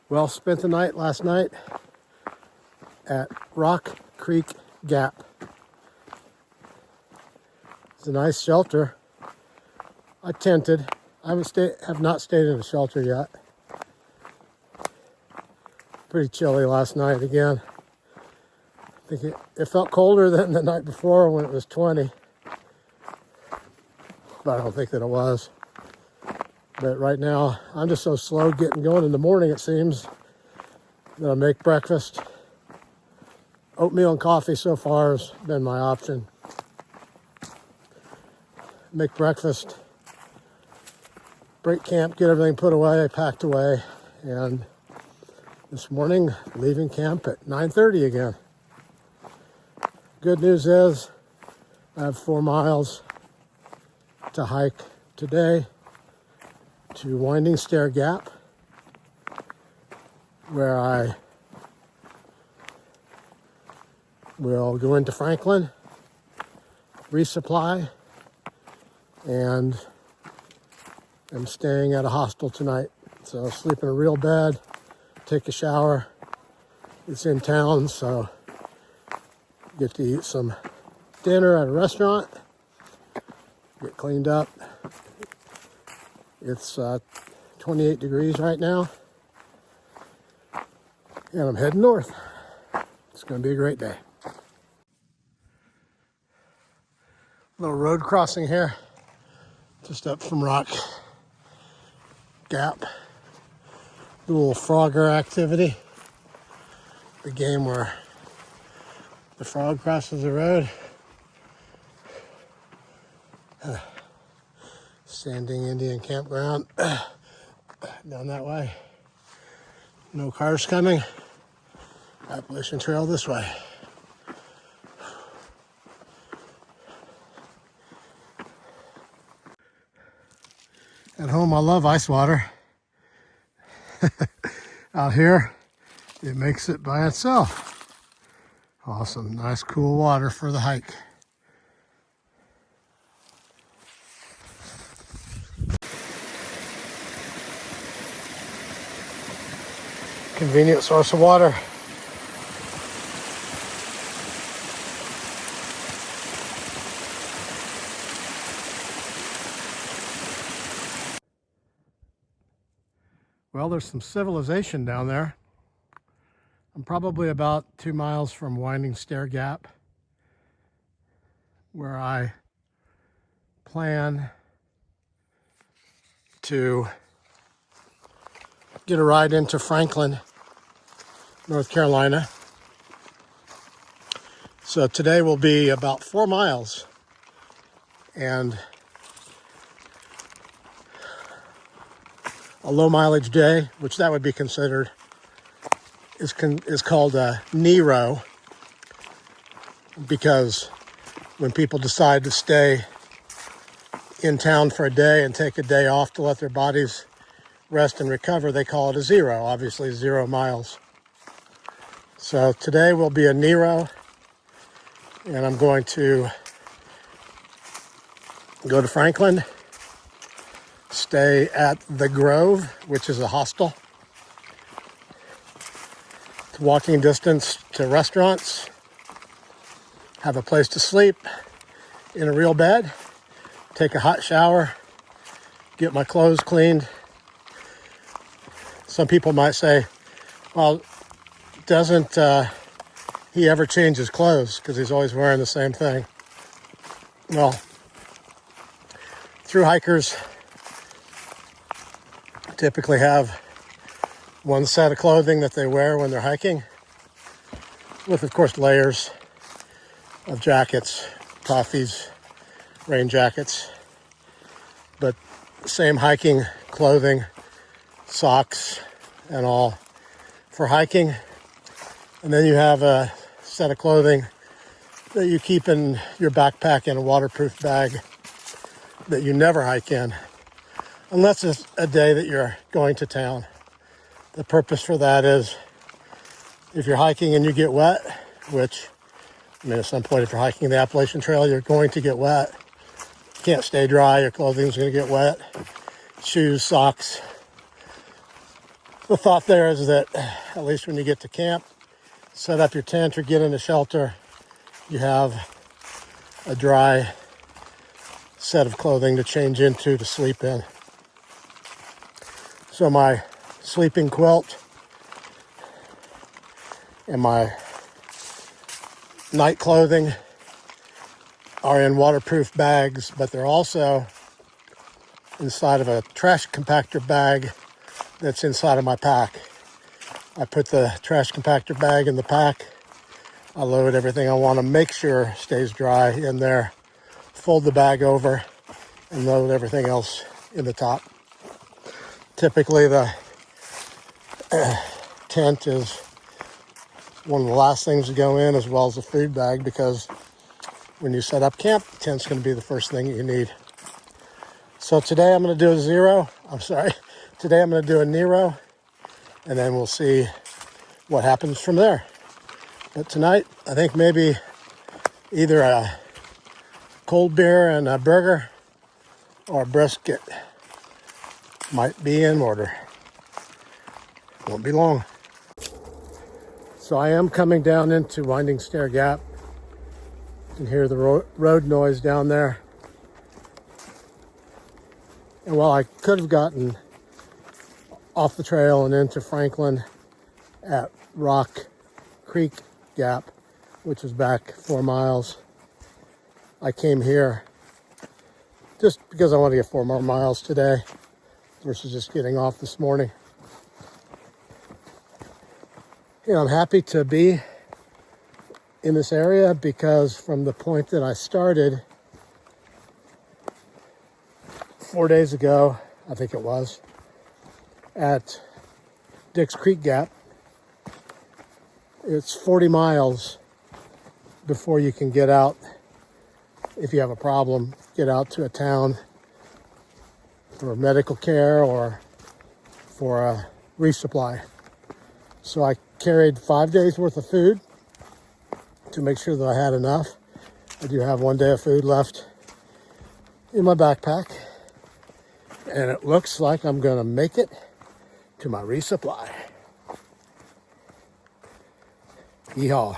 Well, spent the night last night at Rock Creek Gap. It's a nice shelter. I tented. I have not stayed in a shelter yet. Pretty chilly last night again. I think it felt colder than the night before when it was 20. But I don't think that it was. But right now, I'm just so slow getting going in the morning, it seems, that I make breakfast. Oatmeal and coffee so far has been my option. Make breakfast, break camp, get everything put away, packed away, and this morning, leaving camp at 9:30 again. Good news is, I have 4 miles to hike today to Winding Stair Gap, where I will go into Franklin, resupply, and I'm staying at a hostel tonight. So I'll sleep in a real bed, take a shower. It's in town, so get to eat some dinner at a restaurant, get cleaned up. It's 28 degrees right now, and I'm heading north. It's going to be a great day. Little road crossing here, just up from Rock Gap. The little frogger activity, the game where the frog crosses the road. Standing Indian campground down that way. No cars coming. Appalachian Trail this way. At home, I love ice water. Out here, it makes it by itself. Awesome, nice cool water for the hike. Convenient source of water. Well, there's some civilization down there. I'm probably about 2 miles from Winding Stair Gap, where I plan to get a ride into Franklin, North Carolina. So today will be about 4 miles, and a low mileage day, which that would be considered, is called a Nero, because when people decide to stay in town for a day and take a day off to let their bodies rest and recover, they call it a zero, obviously 0 miles. So today will be a Nero, and I'm going to go to Franklin, stay at the Grove, which is a hostel. It's walking distance to restaurants, have a place to sleep in a real bed, take a hot shower, get my clothes cleaned. Some people might say, well, doesn't he ever change his clothes because he's always wearing the same thing? Well, through hikers typically have one set of clothing that they wear when they're hiking, with, of course, layers of jackets, toffees, rain jackets, but same hiking clothing, socks and all for hiking. And then you have a set of clothing that you keep in your backpack in a waterproof bag that you never hike in, unless it's a day that you're going to town. The purpose for that is if you're hiking and you get wet, which, I mean, at some point if you're hiking the Appalachian Trail, you're going to get wet. You can't stay dry, your clothing's going to get wet. Shoes, socks, The thought there is that at least when you get to camp, set up your tent or get in a shelter, you have a dry set of clothing to change into to sleep in. So my sleeping quilt and my night clothing are in waterproof bags, but they're also inside of a trash compactor bag that's inside of my pack. I put the trash compactor bag in the pack. I load everything I want to make sure stays dry in there, fold the bag over, and load everything else in the top. Typically the tent is one of the last things to go in, as well as the food bag, because when you set up camp, the tent's going to be the first thing you need. So today I'm going to do a zero. Today I'm going to do a Nero, and then we'll see what happens from there. But tonight, I think maybe either a cold beer and a burger or a brisket might be in order. Won't be long. So I am coming down into Winding Stair Gap. You can hear the road noise down there. And while I could have gotten off the trail and into Franklin at Rock Creek Gap, which is back 4 miles, I came here just because I want to get 4 more miles today versus just getting off this morning. I'm happy to be in this area because from the point that I started 4 days ago, I think it was, at Dix Creek Gap, it's 40 miles before you can get out. If you have a problem, get out to a town for medical care or for a resupply. So I carried 5 days worth of food to make sure that I had enough. I do have 1 day of food left in my backpack, and it looks like I'm gonna make it to my resupply. Yeehaw.